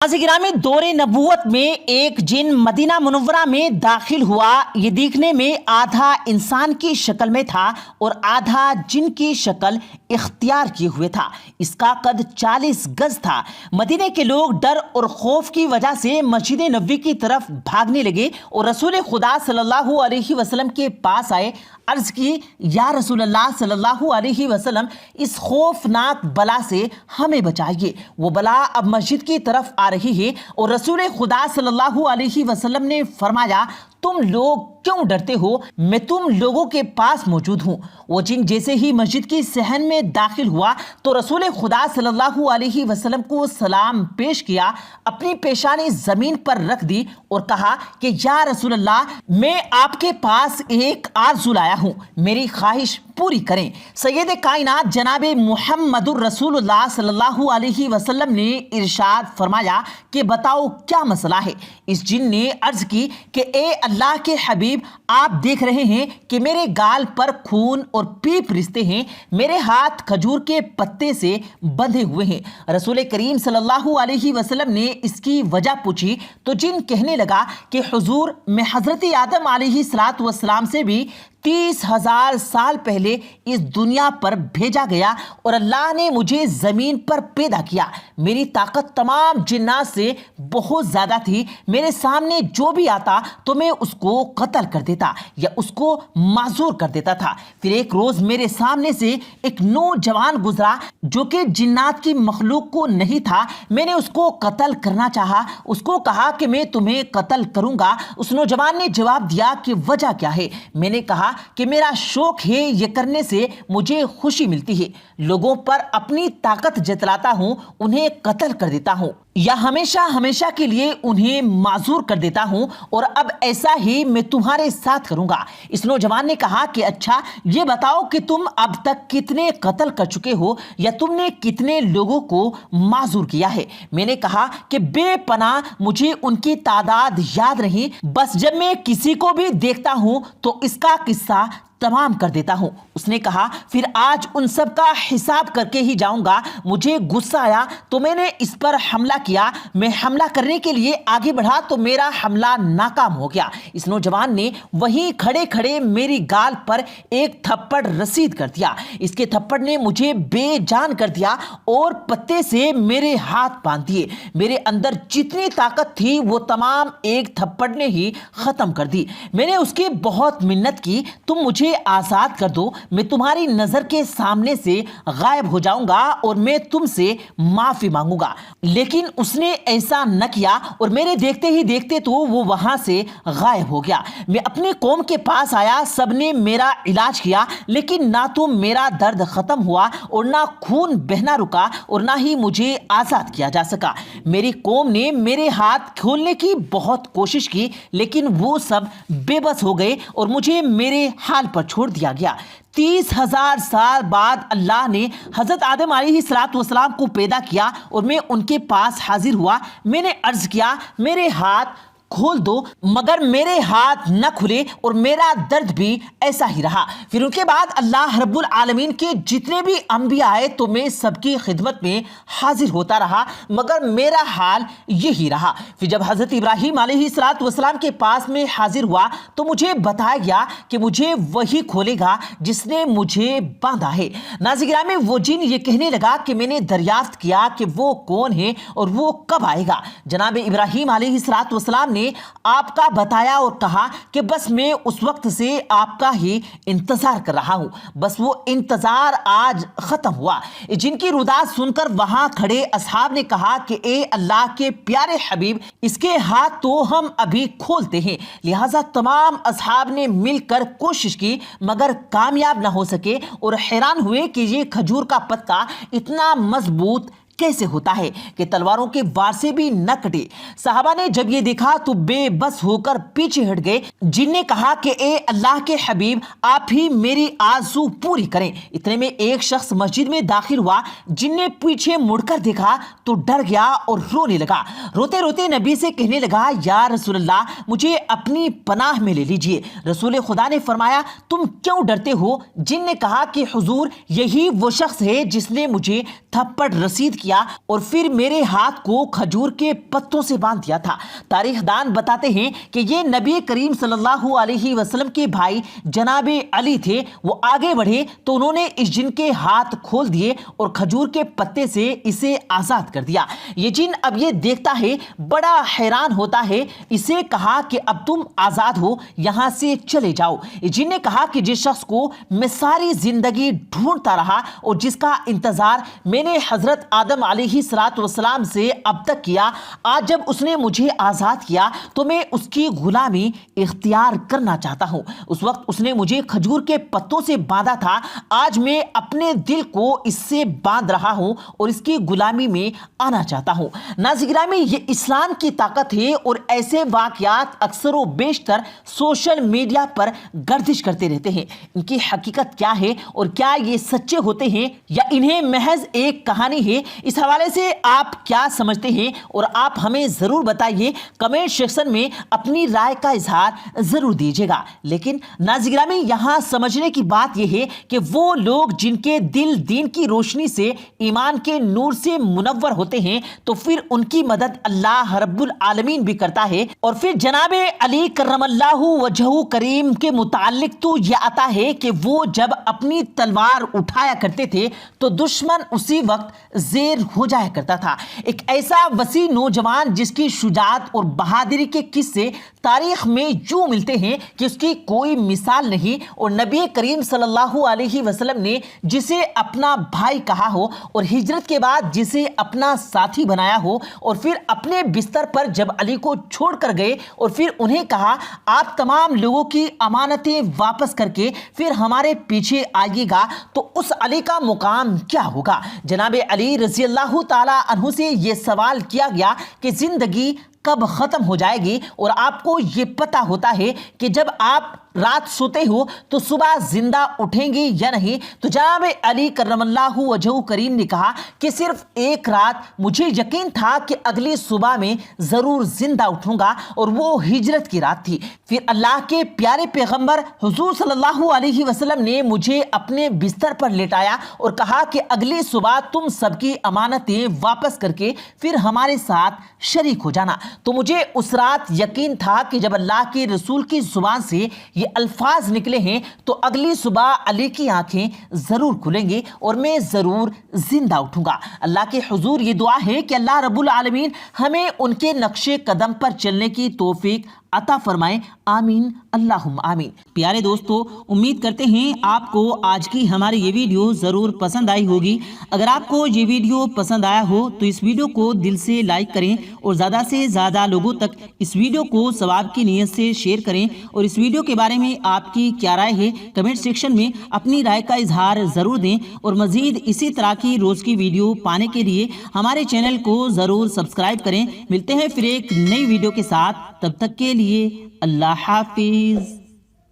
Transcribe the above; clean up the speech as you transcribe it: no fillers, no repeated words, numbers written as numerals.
नाज़रीन गिरामी, दौर नबूवत में एक जिन मदीना मुनव्वरा में दाखिल हुआ। ये दिखने में आधा इंसान की शक्ल में था और आधा जिन की शक्ल इख्तियार किए हुए था। इसका कद 40 गज था। मदीने के लोग डर और खौफ की वजह से मस्जिद नबवी की तरफ भागने लगे और रसूल खुदा सल्लल्लाहु अलैहि वसल्लम के पास आए। अर्ज की, या रसूल अल्लाह सल्लल्लाहु अलैहि वसल्लम, इस खौफनाक बला से हमें बचाइए। वो बला अब मस्जिद की तरफ आ रही है। और रसूल खुदा सल्लल्लाहु अलैहि वसल्लम ने फरमाया, तुम लोग क्यों डरते हो? मैं तुम लोगों के पास मौजूद हूँ। वो जिन जैसे ही मस्जिद की सहन में दाखिल हुआ तो रसूल खुदा सल्लल्लाहु अलैहि वसल्लम को सलाम पेश किया, अपनी पेशानी जमीन पर रख दी और कहा कि या रसूल अल्लाह, मैं आपके पास एक आरज़ू लाया हूँ, मेरी ख्वाहिश पूरी करें। सैयद कायनात जनाब मुहम्मदुर रसूलुल्लाह सल्लल्लाहु अलैहि वसल्लम ने इरशाद फरमाया कि बताओ क्या मसला है। इस जिन ने अर्ज की कि ए अल्लाह के हबीब, आप देख रहे हैं कि मेरे गाल पर खून और पीप रिश्ते हैं, मेरे हाथ खजूर के पत्ते से बंधे हुए हैं। रसूल करीम सल्लल्लाहु अलैहि वसल्लम ने इसकी वजह पूछी तो जिन कहने लगा कि हुजूर, मैं हजरत आदम अलैहिस्सलातु वस्सलाम से भी 30,000 साल पहले इस दुनिया पर भेजा गया और अल्लाह ने मुझे ज़मीन पर पैदा किया। मेरी ताकत तमाम जिन्नात से बहुत ज़्यादा थी। मेरे सामने जो भी आता तो मैं उसको कत्ल कर देता या उसको माजूर कर देता था। फिर एक रोज़ मेरे सामने से एक नौजवान गुजरा जो कि जिन्नात की मखलूक को नहीं था। मैंने उसको कत्ल करना चाहा, उसको कहा कि मैं तुम्हें कत्ल करूँगा। उस नौजवान ने जवाब दिया कि वजह क्या है? मैंने कहा कि मेरा शौक है, ये करने से मुझे खुशी मिलती है। लोगों पर अपनी ताकत जतलाता हूं, उन्हें कत्ल कर देता हूं या हमेशा हमेशा के लिए उन्हें माजूर कर देता हूं और अब ऐसा ही मैं तुम्हारे साथ करूंगा। इस नौजवान ने कहा कि अच्छा, ये बताओ कि तुम अब तक कितने कत्ल कर चुके हो या तुमने कितने लोगों को माजूर किया है? मैंने कहा कि बेपनाह मुझे उनकी तादाद याद नहीं, बस जब मैं किसी को भी देखता हूं तो इसका किस्सा तमाम कर देता हूं। उसने कहा, फिर आज उन सब का हिसाब करके ही जाऊंगा। मुझे गुस्सा आया तो मैंने इस पर हमला किया। मैं हमला करने के लिए आगे बढ़ा तो मेरा हमला नाकाम हो गया। इस नौजवान ने वहीं खड़े खड़े मेरी गाल पर एक थप्पड़ रसीद कर दिया। इसके थप्पड़ ने मुझे बेजान कर दिया और पत्ते से मेरे हाथ बांध दिए। मेरे अंदर जितनी ताकत थी वो तमाम एक थप्पड़ ने ही खत्म कर दी। मैंने उसकी बहुत मिन्नत की, तुम मुझे आजाद कर दो, मैं तुम्हारी नजर के सामने से गायब हो जाऊंगा और मैं तुमसे माफी मांगूंगा। लेकिन उसने ऐसा न किया और मेरे देखते ही देखते तो वो वहां से गायब हो गया। मैं अपने कौम के पास आया, सबने मेरा इलाज किया, लेकिन ना तो मेरा दर्द खत्म हुआ और ना खून बहना रुका और ना ही मुझे आजाद किया जा सका। मेरी कौम ने मेरे हाथ खोलने की बहुत कोशिश की, लेकिन वो सब बेबस हो गए और मुझे मेरे हाल पर छोड़ दिया गया। 30,000 साल बाद अल्लाह ने हजरत आदम अलैहिस्सलातु वस्सलाम को पैदा किया और मैं उनके पास हाजिर हुआ। मैंने अर्ज किया, मेरे हाथ खोल दो, मगर मेरे हाथ न खुले और मेरा दर्द भी ऐसा ही रहा। फिर उनके बाद अल्लाह रब्बुल आलमीन के जितने भी अंबिया आए तो मैं सबकी खिदमत में हाजिर होता रहा, मगर मेरा हाल यही रहा। फिर जब हज़रत इब्राहीम अलैहिस्सलातु वस्सलाम के पास में हाजिर हुआ तो मुझे बताया गया कि मुझे वही खोलेगा जिसने मुझे बांधा है। नाज़रीन गिरामी, वो जिन ये कहने लगा कि मैंने दरियाफ्त किया कि वो कौन है और वो कब आएगा। जनाब इब्राहीम अलैहिस्सलातु वस्सलाम आपका बताया और कहा कि बस मैं उस वक्त से आपका ही इंतजार कर रहा हूं। बस वो इंतजार आज खत्म हुआ। जिनकी रुदात सुनकर वहां खड़े असहाब ने कहा कि ए अल्लाह के प्यारे हबीब, इसके हाथ तो हम अभी खोलते हैं। लिहाजा तमाम असहाब ने मिलकर कोशिश की मगर कामयाब ना हो सके और हैरान हुए कि ये खजूर का पत्ता इतना मजबूत कैसे होता है कि तलवारों के वार से भी न कटे। सहाबा ने जब ये देखा तो बेबस होकर पीछे हट गए। जिन ने कहा कि ए अल्लाह के हबीब, आप ही मेरी आरज़ू पूरी करें। इतने में एक शख्स मस्जिद में दाखिल हुआ। जिन ने पीछे मुड़कर देखा तो डर गया और रोने लगा। रोते रोते नबी से कहने लगा, या रसूलल्लाह, मुझे अपनी पनाह में ले लीजिए। रसूल खुदा ने फरमाया, तुम क्यों डरते हो? जिन ने कहा कि हुजूर, यही वो शख्स है जिसने मुझे थप्पड़ रसीद किया کیا اور پھر میرے ہاتھ کو کھجور کے پتوں سے باندھ دیا تھا۔ تاریخ دان بتاتے ہیں کہ یہ نبی کریم صلی اللہ علیہ وسلم کے بھائی جناب علی تھے۔ وہ آگے بڑھے تو انہوں نے اس جن کے ہاتھ کھول دیے اور کھجور کے پتے سے اسے آزاد کر دیا۔ یہ جن اب یہ دیکھتا ہے، بڑا حیران ہوتا ہے۔ اسے کہا کہ اب تم آزاد ہو، یہاں سے چلے جاؤ۔ یہ جن نے کہا کہ جس شخص کو میں ساری زندگی ڈھونڈتا رہا اور جس کا انتظار میں نے حضرت آدم علیہ السلام سے اب تک کیا، آج جب اس نے مجھے آزاد کیا تو میں اس کی غلامی اختیار کرنا چاہتا ہوں۔ اس وقت اس نے مجھے کھجور کے پتوں سے باندھا تھا، آج میں اپنے دل کو اس سے باندھ رہا ہوں اور اس کی غلامی میں آنا چاہتا ہوں۔ ناظرین گرامی، یہ اسلام کی طاقت ہے اور ایسے واقعات اکثر و بیشتر سوشل میڈیا پر گردش کرتے رہتے ہیں۔ ان کی حقیقت کیا ہے اور کیا یہ سچے ہوتے ہیں یا انہیں محض ایک کہانی ہے؟ اس حوالے سے آپ کیا سمجھتے ہیں اور آپ ہمیں ضرور بتائیے، کمنٹ سیکشن میں اپنی رائے کا اظہار ضرور دیجیے گا۔ لیکن ناظرین گرامی، یہاں سمجھنے کی بات یہ ہے کہ وہ لوگ جن کے دل دین کی روشنی سے، ایمان کے نور سے منور ہوتے ہیں تو پھر ان کی مدد اللہ رب العالمین بھی کرتا ہے۔ اور پھر جناب علی کرم اللہ وجہہ کریم کے متعلق تو یہ آتا ہے کہ وہ جب اپنی تلوار اٹھایا کرتے تھے تو دشمن اسی وقت زیر ہو جایا کرتا تھا۔ ایک ایسا وسیع نوجوان جس کی شجاعت اور بہادری کے قصے تاریخ میں یوں ملتے ہیں کہ اس کی کوئی مثال نہیں، اور نبی کریم صلی اللہ علیہ وسلم نے جسے اپنا بھائی کہا ہو اور ہجرت کے بعد جسے اپنا ساتھی بنایا ہو، اور پھر اپنے بستر پر جب علی کو چھوڑ کر گئے اور پھر انہیں کہا آپ تمام لوگوں کی امانتیں واپس کر کے پھر ہمارے پیچھے آئیے گا، تو اس علی کا مقام کیا ہوگا؟ جناب علی رضی اللہ تعالی عنہ سے یہ سوال کیا گیا کہ زندگی کب ختم ہو جائے گی، اور آپ کو یہ پتا ہوتا ہے کہ جب آپ رات سوتے ہو تو صبح زندہ اٹھیں گے یا نہیں؟ تو جناب علی کرم اللہ وجہہ کریم نے کہا کہ صرف ایک رات مجھے یقین تھا کہ اگلی صبح میں ضرور زندہ اٹھوں گا، اور وہ ہجرت کی رات تھی۔ پھر اللہ کے پیارے پیغمبر حضور صلی اللہ علیہ وسلم نے مجھے اپنے بستر پر لٹایا اور کہا کہ اگلی صبح تم سب کی امانتیں واپس کر کے پھر ہمارے ساتھ شریک ہو جانا۔ تو مجھے اس رات یقین تھا کہ جب اللہ کے رسول کی زبان سے یہ الفاظ نکلے ہیں تو اگلی صبح علی کی آنکھیں ضرور کھلیں گی اور میں ضرور زندہ اٹھوں گا۔ اللہ کے حضور یہ دعا ہے کہ اللہ رب العالمین ہمیں ان کے نقش قدم پر چلنے کی توفیق عطا فرمائے، آمین اللہم آمین۔ پیارے دوستو، امید کرتے ہیں آپ کو آج کی ہماری یہ ویڈیو ضرور پسند آئی ہوگی۔ اگر آپ کو یہ ویڈیو پسند آیا ہو تو اس ویڈیو کو دل سے لائک کریں اور زیادہ سے زیادہ لوگوں تک اس ویڈیو کو ثواب کی نیت سے شیئر کریں، اور اس ویڈیو کے بارے میں آپ کی کیا رائے ہے کمنٹ سیکشن میں اپنی رائے کا اظہار ضرور دیں، اور مزید اسی طرح کی روز کی ویڈیو پانے کے لیے ہمارے چینل کو ضرور سبسکرائب کریں۔ ملتے ہیں پھر ایک نئی ویڈیو کے ساتھ، تب تک کے لیے اللہ حافظ۔